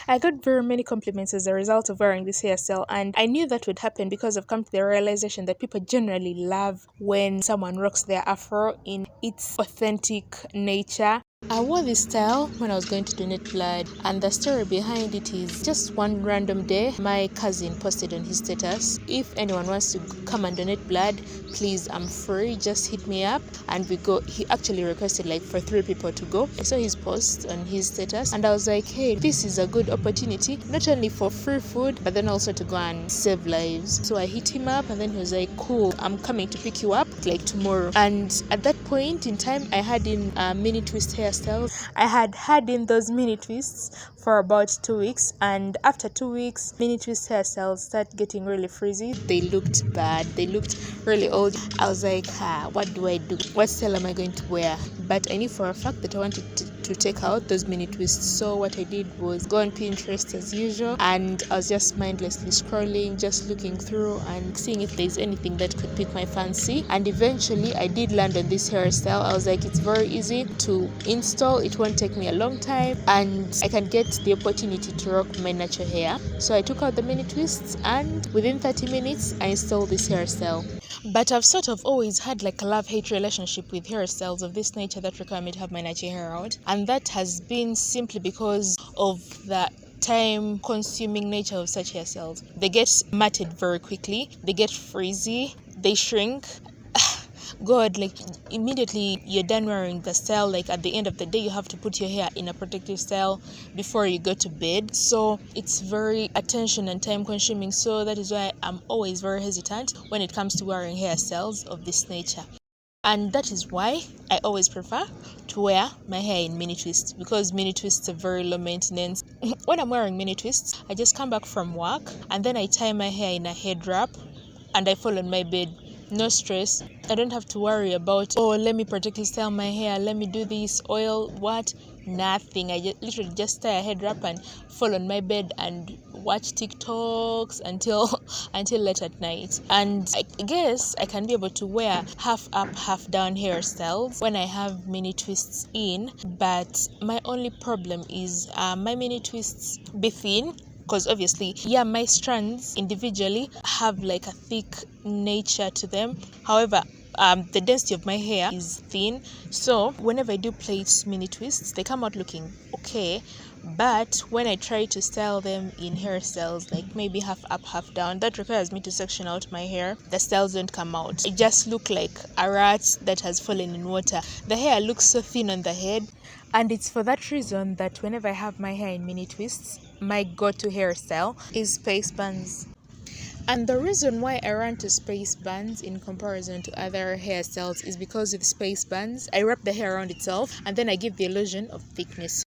I got very many compliments as a result of wearing this hairstyle, and I knew that would happen because I've come to the realization that people generally love when someone rocks their afro in its authentic nature. I wore this style when I was going to donate blood, and the story behind it is just one random day my cousin posted on his status, "If anyone wants to come and donate blood, please, I'm free, just hit me up." And we go. He actually requested like for 3 people to go. I saw his post on his status and I was like, hey, this is a good opportunity, not only for free food but then also to go and save lives. So I hit him up and then he was like, cool, I'm coming to pick you up like tomorrow. And at that point in time, I had in mini twist hairstyles. I had in those mini twists for about 2 weeks, and after 2 weeks mini twist hairstyles start getting really frizzy. They looked bad, they looked really old. I was like, what do I do? What style am I going to wear? But I knew for a fact that I wanted to take out those mini twists. So what I did was go on Pinterest as usual, and I was just mindlessly scrolling, just looking through and seeing if there's anything that could pique my fancy. And eventually I did land on this hairstyle. I was like, it's very easy to install, it won't take me a long time, and I can get the opportunity to rock my natural hair. So I took out the mini twists, and within 30 minutes I installed this hairstyle. But I've sort of always had like a love-hate relationship with hairstyles of this nature that require me to have my natural hair out, and that has been simply because of the time-consuming nature of such hairstyles. They get matted very quickly, they get frizzy, they shrink. God, like immediately you're done wearing the style, like at the end of the day you have to put your hair in a protective style before you go to bed. So it's very attention and time consuming. So that is why I'm always very hesitant when it comes to wearing hairstyles of this nature. And that is why I always prefer to wear my hair in mini twists, because mini twists are very low maintenance. When I'm wearing mini twists, I just come back from work and then I tie my hair in a head wrap and I fall on my bed. No stress. I don't have to worry about, oh, let me protective style my hair, let me do this, oil, what? Nothing. I literally just tie a head wrap and fall on my bed and watch TikToks until late at night. And I guess I can be able to wear half up, half down hairstyles when I have mini twists in. But my only problem is my mini twists be thin, because obviously, my strands individually have like a thick nature to them. However, the density of my hair is thin, so whenever I do plait mini twists, they come out looking okay. But when I try to style them in hairstyles, like maybe half up, half down, that requires me to section out my hair. The styles don't come out. It just look like a rat that has fallen in water. The hair looks so thin on the head. And it's for that reason that whenever I have my hair in mini twists, my go-to hairstyle is space buns. And the reason why I run to space buns in comparison to other hairstyles is because with space buns, I wrap the hair around itself and then I give the illusion of thickness.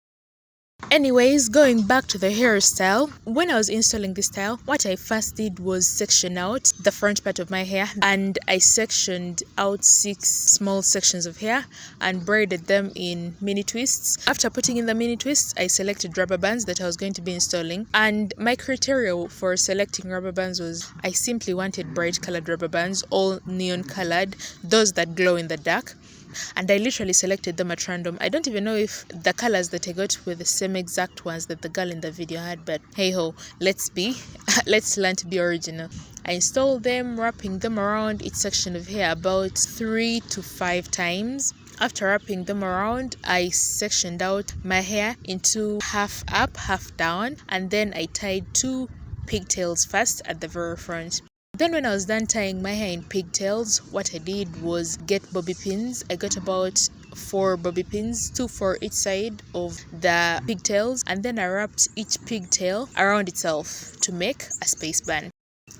Anyways, going back to the hairstyle, when I was installing this style, what I first did was section out the front part of my hair, and I sectioned out 6 small sections of hair and braided them in mini twists. After putting in the mini twists, I selected rubber bands that I was going to be installing, and my criteria for selecting rubber bands was I simply wanted bright colored rubber bands, all neon colored, those that glow in the dark. And I literally selected them at random. I don't even know if the colors that I got were the same exact ones that the girl in the video had, but hey ho, let's learn to be original. I installed them, wrapping them around each section of hair about 3 to 5 times. After wrapping them around, I sectioned out my hair into half up, half down, and then I tied 2 pigtails first at the very front. Then when I was done tying my hair in pigtails, what I did was get bobby pins. I got about 4 bobby pins, 2 for each side of the pigtails, and then I wrapped each pigtail around itself to make a space bun.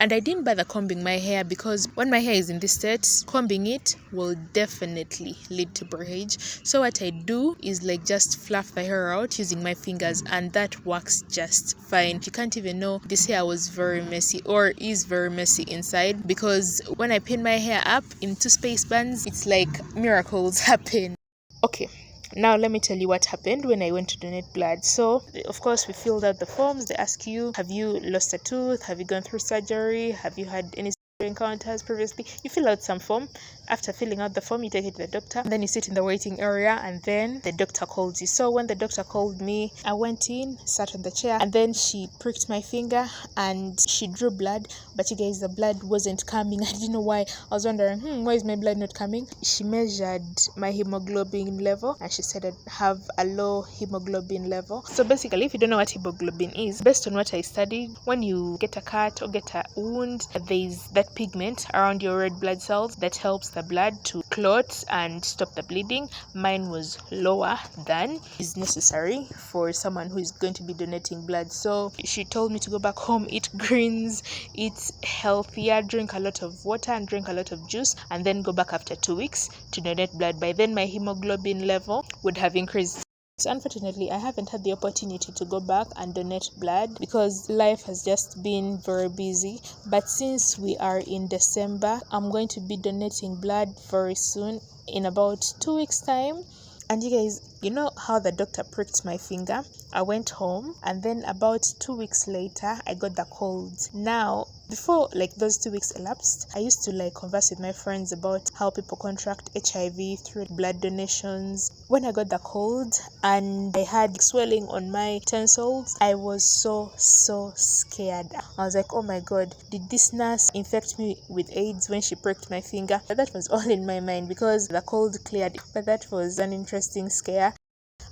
And I didn't bother combing my hair because when my hair is in this state, combing it will definitely lead to breakage. So what I do is like just fluff the hair out using my fingers, and that works just fine. You can't even know this hair was very messy or is very messy inside, because when I pin my hair up into space buns, it's like miracles happen. Okay. Now let me tell you what happened when I went to donate blood. So of course we filled out the forms. They ask you, have you lost a tooth? Have you gone through surgery? Have you had any encounters previously. You fill out some form. After filling out the form, you take it to the doctor, and then you sit in the waiting area, and then the doctor calls you. So when the doctor called me, I went in, sat on the chair, and then she pricked my finger and she drew blood. But you guys, the blood wasn't coming. I didn't know why. I was wondering, why is my blood not coming? She measured my hemoglobin level, and she said I have a low hemoglobin level. So basically, if you don't know what hemoglobin is, based on what I studied, when you get a cut or get a wound, there's that pigment around your red blood cells that helps the blood to clot and stop the bleeding. Mine was lower than is necessary for someone who is going to be donating blood. So she told me to go back home, eat greens, eat healthier, drink a lot of water and drink a lot of juice, and then go back after 2 weeks to donate blood. By then my hemoglobin level would have increased. So unfortunately, I haven't had the opportunity to go back and donate blood because life has just been very busy. But since we are in December, I'm going to be donating blood very soon, in about 2 weeks' time. And you guys, you know how the doctor pricked my finger? I went home, and then about 2 weeks later, I got the cold. Now, before those 2 weeks elapsed, I used to converse with my friends about how people contract HIV through blood donations. When I got the cold and I had swelling on my tonsils, I was so scared. I was like, oh my god, did this nurse infect me with AIDS when she pricked my finger? But that was all in my mind because the cold cleared. But that was an interesting scare.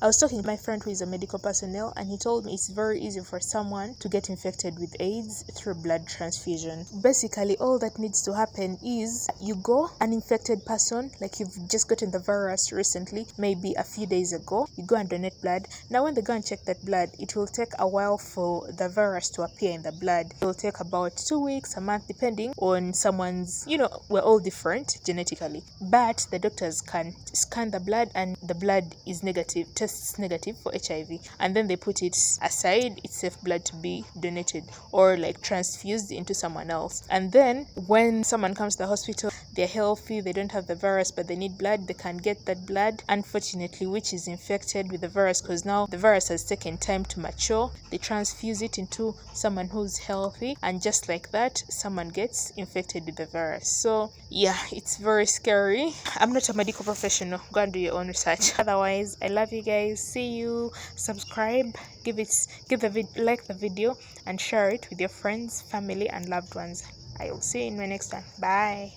I was talking to my friend who is a medical personnel, and he told me it's very easy for someone to get infected with AIDS through blood transfusion. Basically, all that needs to happen is you go, an infected person, like you've just gotten the virus recently, maybe a few days ago, you go and donate blood. Now, when they go and check that blood, it will take a while for the virus to appear in the blood. It will take about 2 weeks, a month, depending on someone's, we're all different genetically. But the doctors can scan the blood, and the blood is negative, tests negative for HIV, and then they put it aside. It's safe blood to be donated or transfused into someone else. And then when someone comes to the hospital, they're healthy, they don't have the virus, but they need blood, they can get that blood, unfortunately, which is infected with the virus, because now the virus has taken time to mature. They transfuse it into someone who's healthy, and just like that, someone gets infected with the virus. So yeah, it's very scary. I'm not a medical professional. Go and do your own research. Otherwise, I love you guys. See you. Subscribe, like the video, and share it with your friends, family, and loved ones. I will see you in my next one. Bye.